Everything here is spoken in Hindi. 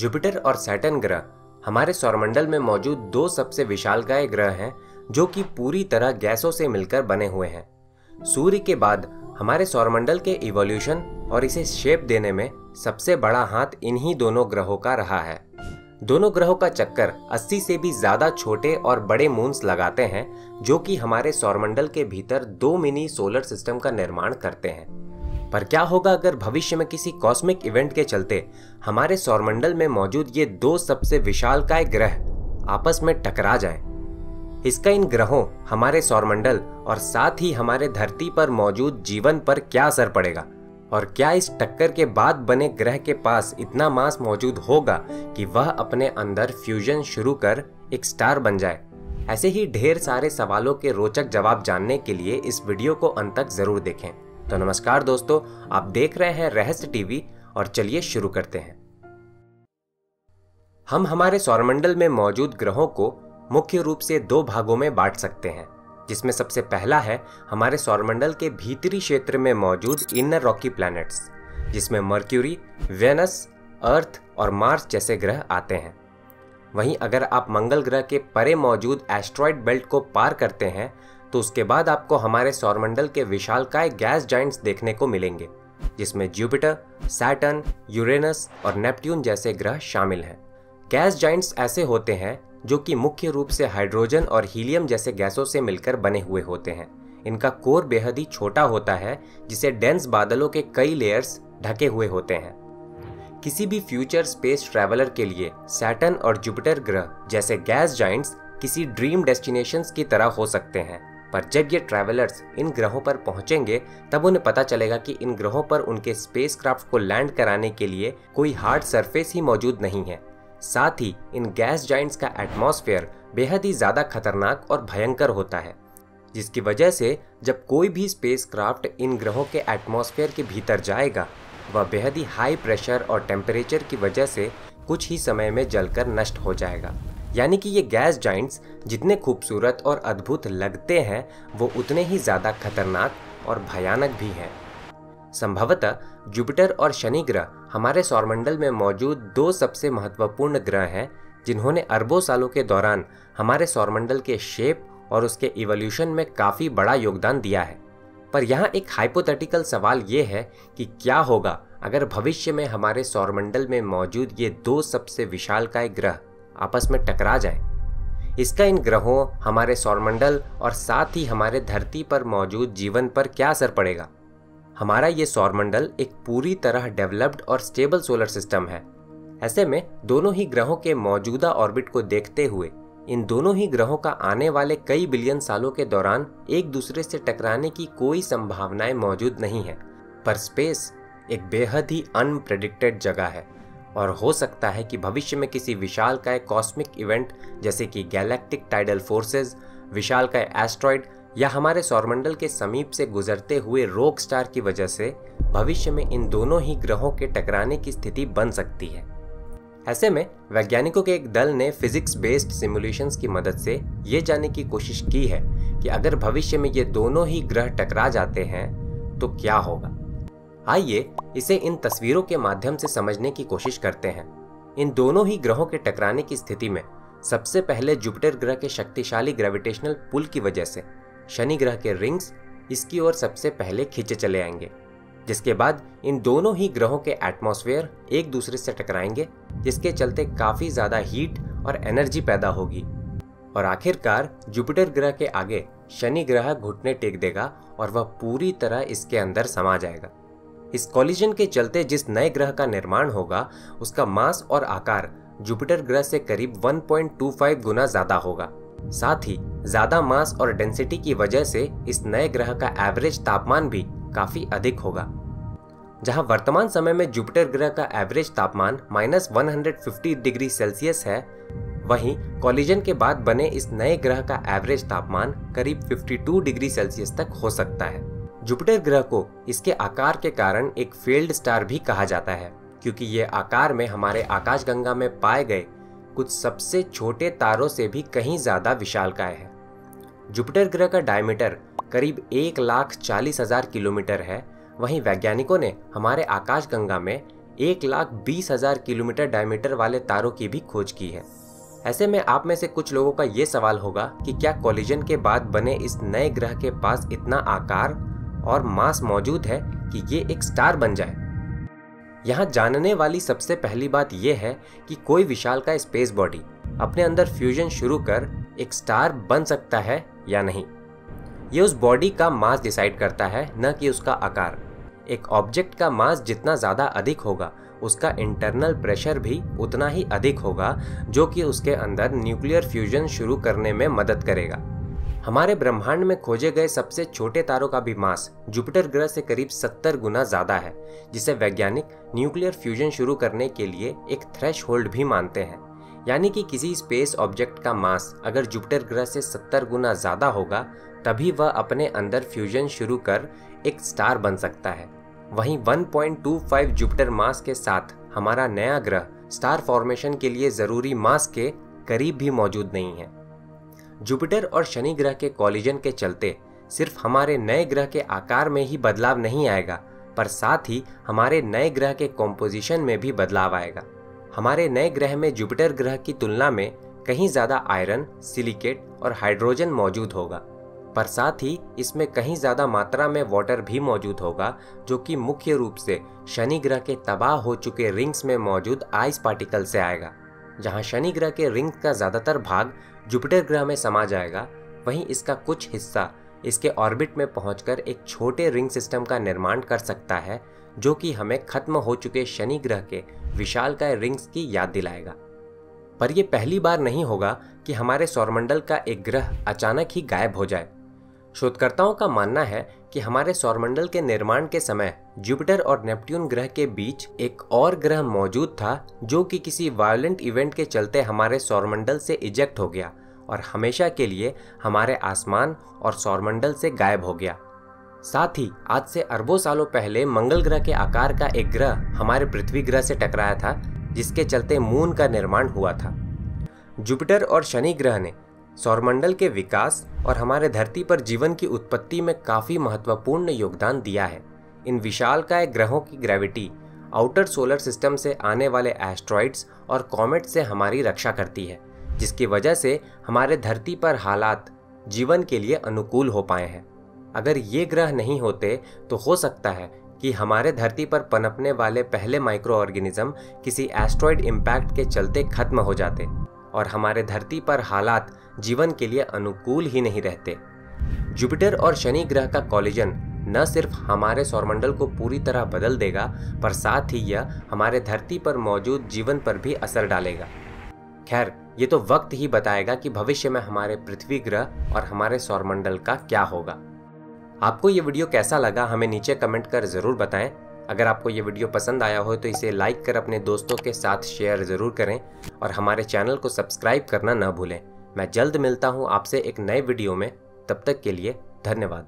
जुपिटर और सैटर्न ग्रह हमारे सौरमंडल में मौजूद दो सबसे विशालकाय ग्रह हैं जो कि पूरी तरह गैसों से मिलकर बने हुए हैं। सूर्य के बाद हमारे सौरमंडल के इवोल्यूशन और इसे शेप देने में सबसे बड़ा हाथ इन्हीं दोनों ग्रहों का रहा है। दोनों ग्रहों का चक्कर 80 से भी ज्यादा छोटे और बड़े मून्स लगाते हैं जो कि हमारे सौरमंडल के भीतर दो मिनी सोलर सिस्टम का निर्माण करते हैं। पर क्या होगा अगर भविष्य में किसी कॉस्मिक इवेंट के चलते हमारे सौरमंडल में मौजूद ये दो सबसे विशालकाय ग्रह आपस में टकरा जाएं? इसका इन ग्रहों, हमारे सौरमंडल और साथ ही हमारे धरती पर मौजूद जीवन पर क्या असर पड़ेगा? और क्या इस टक्कर के बाद बने ग्रह के पास इतना मास मौजूद होगा कि वह अपने अंदर फ्यूजन शुरू कर एक स्टार बन जाए? ऐसे ही ढेर सारे सवालों के रोचक जवाब जानने के लिए इस वीडियो को अंत तक जरूर देखें। तो नमस्कार दोस्तों, आप देख रहे हैं रहस्य टीवी और चलिए शुरू करते हैं। हम हमारे सौरमंडल में मौजूद ग्रहों को मुख्य रूप से दो भागों में बांट सकते हैं, जिसमें सबसे पहला है हमारे सौरमंडल के भीतरी क्षेत्र में मौजूद इनर रॉकी प्लैनेट्स, जिसमें मर्क्यूरी, वेनस, अर्थ और मार्स जैसे ग्रह आते हैं। वहीं अगर आप मंगल ग्रह के परे मौजूद एस्ट्रॉयड बेल्ट को पार करते हैं तो उसके बाद आपको हमारे सौरमंडल के विशालकाय गैस जाइंट्स देखने को मिलेंगे, जिसमें जुपिटर, सैटर्न, यूरेनस और नेपट्यून जैसे ग्रह शामिल हैं। गैस जाइंट्स ऐसे होते हैं जो कि मुख्य रूप से हाइड्रोजन और हीलियम जैसे गैसों से मिलकर बने हुए होते हैं। इनका कोर बेहद ही छोटा होता है, जिसे डेंस बादलों के कई लेयर्स ढके हुए होते हैं। किसी भी फ्यूचर स्पेस ट्रैवलर के लिए सैटर्न और जुपिटर ग्रह जैसे गैस जाइंट्स किसी ड्रीम डेस्टिनेशंस की तरह हो सकते हैं, पर जब ये ट्रैवलर्स इन ग्रहों पर पहुंचेंगे तब उन्हें पता चलेगा कि इन ग्रहों पर उनके स्पेसक्राफ्ट को लैंड कराने के लिए कोई हार्ड सरफेस ही मौजूद नहीं है। साथ ही इन गैस जाइंट्स का एटमॉस्फेयर बेहद ही ज्यादा खतरनाक और भयंकर होता है, जिसकी वजह से जब कोई भी स्पेसक्राफ्ट इन ग्रहों के एटमॉस्फेयर के भीतर जाएगा वह बेहद ही हाई प्रेशर और टेम्परेचर की वजह से कुछ ही समय में जलकर नष्ट हो जाएगा। यानी कि ये गैस जाइंट्स जितने खूबसूरत और अद्भुत लगते हैं वो उतने ही ज़्यादा खतरनाक और भयानक भी हैं। संभवतः जुपिटर और शनि ग्रह हमारे सौरमंडल में मौजूद दो सबसे महत्वपूर्ण ग्रह हैं जिन्होंने अरबों सालों के दौरान हमारे सौरमंडल के शेप और उसके इवोल्यूशन में काफ़ी बड़ा योगदान दिया है। पर यहाँ एक हाइपोथेटिकल सवाल ये है कि क्या होगा अगर भविष्य में हमारे सौरमंडल में मौजूद ये दो सबसे विशालकाय ग्रह आपस में टकरा जाएं? इसका इन ग्रहों, हमारे सौरमंडल और साथ ही हमारे धरती पर मौजूद जीवन पर क्या असर पड़ेगा? हमारा ये सौरमंडल एक पूरी तरह डेवलप्ड और स्टेबल सोलर सिस्टम है। ऐसे में दोनों ही ग्रहों के मौजूदा ऑर्बिट को देखते हुए इन दोनों ही ग्रहों का आने वाले कई बिलियन सालों के दौरान एक दूसरे से टकराने की कोई संभावनाएं मौजूद नहीं है। पर स्पेस एक बेहद ही अनप्रेडिक्टेड जगह है और हो सकता है कि भविष्य में किसी विशालकाय कॉस्मिक इवेंट जैसे कि गैलेक्टिक टाइडल फोर्सेस, विशालकाय एस्ट्रॉयड या हमारे सौरमंडल के समीप से गुजरते हुए रोक स्टार की वजह से भविष्य में इन दोनों ही ग्रहों के टकराने की स्थिति बन सकती है। ऐसे में वैज्ञानिकों के एक दल ने फिजिक्स बेस्ड सिमुलेशंस की मदद से ये जानने की कोशिश की है कि अगर भविष्य में ये दोनों ही ग्रह टकरा जाते हैं तो क्या होगा। आइए इसे इन तस्वीरों के माध्यम से समझने की कोशिश करते हैं। इन दोनों ही ग्रहों के टकराने की स्थिति में सबसे पहले जुपिटर ग्रह के शक्तिशाली ग्रेविटेशनल पुल की वजह से शनि ग्रह के रिंग्स इसकी ओर सबसे पहले खींचे चले आएंगे, जिसके बाद इन दोनों ही ग्रहों के एटमॉस्फेयर एक दूसरे से टकराएंगे, जिसके चलते काफी ज्यादा हीट और एनर्जी पैदा होगी और आखिरकार जुपिटर ग्रह के आगे शनि ग्रह घुटने टेक देगा और वह पूरी तरह इसके अंदर समा जाएगा। इस कॉलिजन के चलते जिस नए ग्रह का निर्माण होगा उसका मास और आकार जुपिटर ग्रह से करीब 1.25 गुना ज्यादा होगा। साथ ही ज्यादा मास और डेंसिटी की वजह से इस नए ग्रह का एवरेज तापमान भी काफी अधिक होगा। जहां वर्तमान समय में जुपिटर ग्रह का एवरेज तापमान -150 डिग्री सेल्सियस है, वहीं कॉलिजन के बाद बने इस नए ग्रह का एवरेज तापमान करीब 52 डिग्री सेल्सियस तक हो सकता है। जुपिटर ग्रह को इसके आकार के कारण एक फेल्ड स्टार भी कहा जाता है, क्योंकि ये आकार में हमारे आकाशगंगा में पाए गए कुछ सबसे छोटे तारों से भी कहीं ज्यादा विशालकाय है। जुपिटर ग्रह का डायमीटर करीब 1,40,000 किलोमीटर है। वहीं वैज्ञानिकों ने हमारे आकाशगंगा में 1,20,000 किलोमीटर डायमीटर वाले तारों की भी खोज की है। ऐसे में आप में से कुछ लोगों का ये सवाल होगा कि क्या कोलिजन के बाद बने इस नए ग्रह के पास इतना आकार और मास मौजूद है कि ये एक स्टार बन जाए। यहाँ जानने वाली सबसे पहली बात यह है कि कोई विशालकाय स्पेस बॉडी अपने अंदर फ्यूजन शुरू कर एक स्टार बन सकता है या नहीं। ये उस बॉडी का मास डिसाइड करता है, न कि उसका आकार। एक ऑब्जेक्ट का मास जितना ज़्यादा अधिक होगा, उसका इंटरनल प्रेशर भी उतना ही अधिक होगा, जो कि उसके अंदर न्यूक्लियर फ्यूजन शुरू करने में मदद करेगा। हमारे ब्रह्मांड में खोजे गए सबसे छोटे तारों का भी मास जुपिटर ग्रह से करीब 70 गुना ज़्यादा है, जिसे वैज्ञानिक न्यूक्लियर फ्यूजन शुरू करने के लिए एक थ्रेशहोल्ड भी मानते हैं। यानी कि किसी स्पेस ऑब्जेक्ट का मास अगर जुपिटर ग्रह से 70 गुना ज़्यादा होगा, तभी वह अपने अंदर फ्यूजन शुरू कर एक स्टार बन सकता है। वहीं 1.25 जुपिटर मास के साथ हमारा नया ग्रह स्टार फॉर्मेशन के लिए ज़रूरी मास के करीब भी मौजूद नहीं है। जुपिटर और शनि ग्रह के कॉलिजन के चलते सिर्फ हमारे नए ग्रह के आकार में ही बदलाव नहीं आएगा, पर साथ ही हमारे नए ग्रह के कॉम्पोजिशन में भी बदलाव आएगा। हमारे नए ग्रह में जुपिटर ग्रह की तुलना में कहीं ज़्यादा आयरन, सिलिकेट और हाइड्रोजन मौजूद होगा, पर साथ ही इसमें कहीं ज़्यादा मात्रा में वाटर भी मौजूद होगा, जो कि मुख्य रूप से शनि ग्रह के तबाह हो चुके रिंग्स में मौजूद आइस पार्टिकल से आएगा। जहां शनि ग्रह के रिंग्स का ज़्यादातर भाग जुपिटर ग्रह में समा जाएगा, वहीं इसका कुछ हिस्सा इसके ऑर्बिट में पहुंचकर एक छोटे रिंग सिस्टम का निर्माण कर सकता है, जो कि हमें खत्म हो चुके शनि ग्रह के विशालकाय रिंग्स की याद दिलाएगा। पर यह पहली बार नहीं होगा कि हमारे सौरमंडल का एक ग्रह अचानक ही गायब हो जाए। शोधकर्ताओं का मानना है कि हमारे सौरमंडल के निर्माण के समय जुपिटर और नेपट्यून ग्रह के बीच एक और ग्रह मौजूद था, जो कि किसी वायलेंट इवेंट के चलते हमारे सौरमंडल से इजेक्ट हो गया और हमेशा के लिए हमारे आसमान और सौरमंडल से गायब हो गया। साथ ही आज से अरबों सालों पहले मंगल ग्रह के आकार का एक ग्रह हमारे पृथ्वी ग्रह से टकराया था, जिसके चलते मून का निर्माण हुआ था। जुपिटर और शनि ग्रह ने सौरमंडल के विकास और हमारे धरती पर जीवन की उत्पत्ति में काफ़ी महत्वपूर्ण योगदान दिया है। इन विशालकाय ग्रहों की ग्रेविटी आउटर सोलर सिस्टम से आने वाले एस्ट्रॉइड्स और कॉमेट से हमारी रक्षा करती है, जिसकी वजह से हमारे धरती पर हालात जीवन के लिए अनुकूल हो पाए हैं। अगर ये ग्रह नहीं होते तो हो सकता है कि हमारे धरती पर पनपने वाले पहले माइक्रो ऑर्गेनिज्म किसी एस्ट्रॉइड इम्पैक्ट के चलते खत्म हो जाते और हमारे धरती पर हालात जीवन के लिए अनुकूल ही नहीं रहते। जुपिटर और शनि ग्रह का कॉलिजन न सिर्फ हमारे सौरमंडल को पूरी तरह बदल देगा, पर साथ ही यह हमारे धरती पर मौजूद जीवन पर भी असर डालेगा। खैर, ये तो वक्त ही बताएगा कि भविष्य में हमारे पृथ्वी ग्रह और हमारे सौरमंडल का क्या होगा। आपको ये वीडियो कैसा लगा, हमें नीचे कमेंट कर ज़रूर बताएं। अगर आपको ये वीडियो पसंद आया हो तो इसे लाइक कर अपने दोस्तों के साथ शेयर ज़रूर करें और हमारे चैनल को सब्सक्राइब करना न भूलें। मैं जल्द मिलता हूँ आपसे एक नए वीडियो में। तब तक के लिए धन्यवाद।